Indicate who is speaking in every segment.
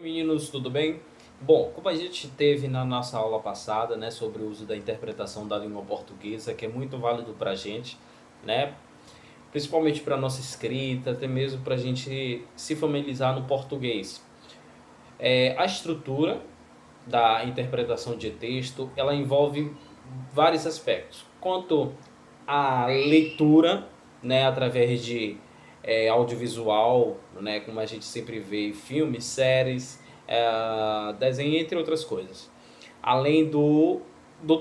Speaker 1: Meninos, tudo bem? Bom, como a gente teve na nossa aula passada, né, sobre o uso da interpretação da língua portuguesa, que é muito válido para a gente, né, principalmente para a nossa escrita, até mesmo para a gente se familiarizar no português. A estrutura da interpretação de texto, ela envolve vários aspectos, quanto a leitura, né, através de audiovisual, né, como a gente sempre vê em filmes, séries, desenho, entre outras coisas. Além do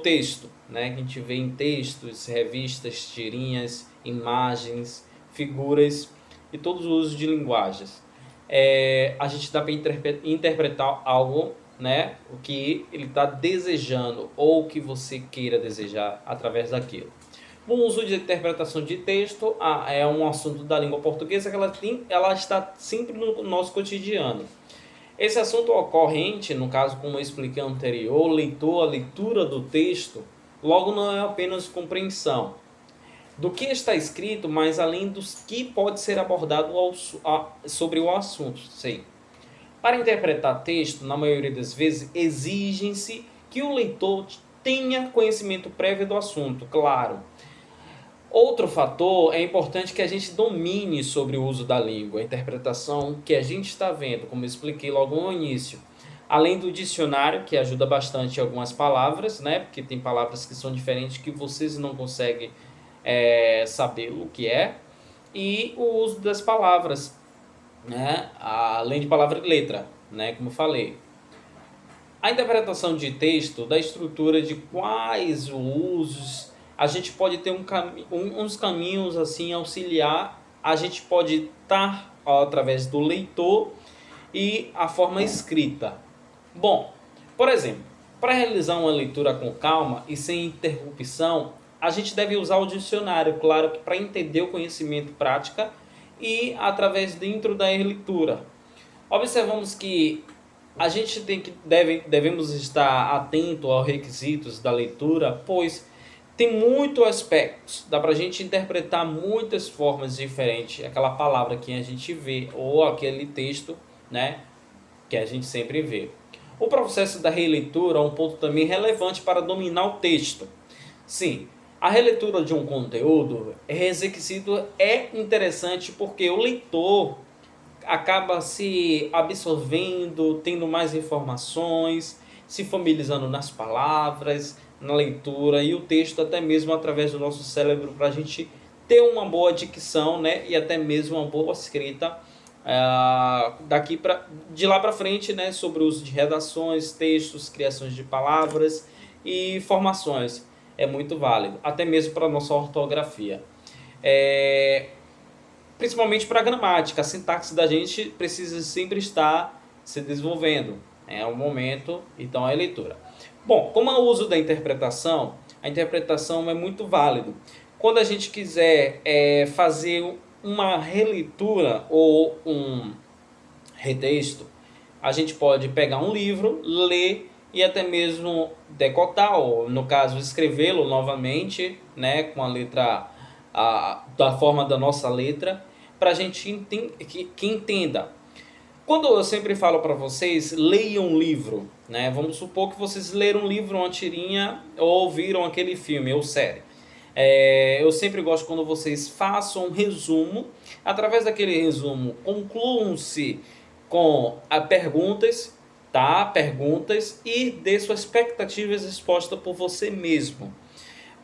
Speaker 1: texto, né, que a gente vê em textos, revistas, tirinhas, imagens, figuras e todos os usos de linguagens. A gente dá para interpretar algo, né, o que ele está desejando ou o que você queira desejar através daquilo. O uso de interpretação de texto é um assunto da língua portuguesa que ela está sempre no nosso cotidiano. Esse assunto ocorrente, no caso como eu expliquei anterior, a leitura do texto, logo não é apenas compreensão do que está escrito, mas além dos que pode ser abordado sobre o assunto. Sei. Para interpretar texto, na maioria das vezes, exige-se que o leitor tenha conhecimento prévio do assunto, claro. Outro fator é importante que a gente domine sobre o uso da língua, a interpretação que a gente está vendo, como eu expliquei logo no início. Além do dicionário, que ajuda bastante em algumas palavras, né? Porque tem palavras que são diferentes que vocês não conseguem saber o que é. E o uso das palavras, né? Além de palavra e letra, né? Como eu falei. A interpretação de texto, da estrutura de quais usos, a gente pode ter uns caminhos assim auxiliar, a gente pode estar através do leitor e a forma escrita. Bom, por exemplo, para realizar uma leitura com calma e sem interrupção, a gente deve usar o dicionário, claro, para entender o conhecimento prática e através dentro da leitura. Observamos que a gente devemos estar atento aos requisitos da leitura, pois tem muitos aspectos, dá para a gente interpretar muitas formas diferentes aquela palavra que a gente vê ou aquele texto, né, que a gente sempre vê. O processo da releitura é um ponto também relevante para dominar o texto. Sim, a releitura de um conteúdo requisito é interessante porque o leitor acaba se absorvendo, tendo mais informações, se familiarizando nas palavras, na leitura e o texto até mesmo através do nosso cérebro para a gente ter uma boa dicção, né, e até mesmo uma boa escrita de lá para frente, né, sobre o uso de redações, textos, criações de palavras e formações. É muito válido, até mesmo para a nossa ortografia. Principalmente para a gramática, a sintaxe da gente precisa sempre estar se desenvolvendo. É um momento, então é a leitura. Bom, como é o uso da interpretação, a interpretação é muito válido. Quando a gente quiser fazer uma releitura ou um retexto, a gente pode pegar um livro, ler e até mesmo decotar, ou no caso escrevê-lo novamente, né, com a letra da forma da nossa letra, para a gente que entenda. Quando eu sempre falo para vocês, leiam um livro, né? Vamos supor que vocês leram um livro, uma tirinha, ou viram aquele filme ou série. Eu sempre gosto quando vocês façam um resumo. Através daquele resumo, concluam-se com perguntas, tá? Perguntas e dê suas expectativas expostas por você mesmo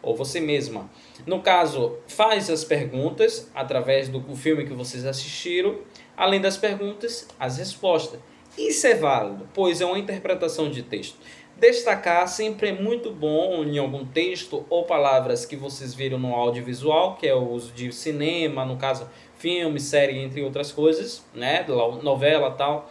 Speaker 1: ou você mesma. No caso, faz as perguntas através do filme que vocês assistiram, além das perguntas, as respostas. Isso é válido, pois é uma interpretação de texto. Destacar sempre é muito bom em algum texto ou palavras que vocês viram no audiovisual, que é o uso de cinema, no caso, filme, série, entre outras coisas, né, novela, tal.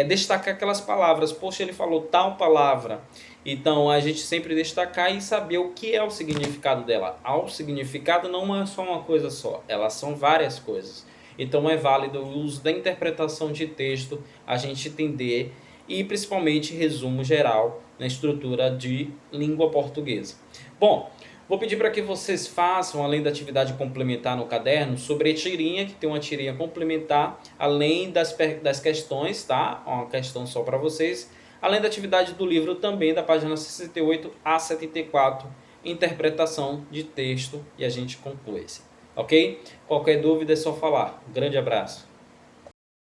Speaker 1: Destacar aquelas palavras. Poxa, ele falou tal palavra. Então, a gente sempre destacar e saber o que é o significado dela. O significado não é só uma coisa só, elas são várias coisas. Então, é válido o uso da interpretação de texto, a gente entender e principalmente resumo geral na estrutura de língua portuguesa. Bom, Vou pedir para que vocês façam, além da atividade complementar no caderno, sobre a tirinha, que tem uma tirinha complementar, além das questões, tá? Uma questão só para vocês. Além da atividade do livro também, da página 68 a 74, interpretação de texto, e a gente conclui esse. Ok? Qualquer dúvida é só falar. Um grande abraço.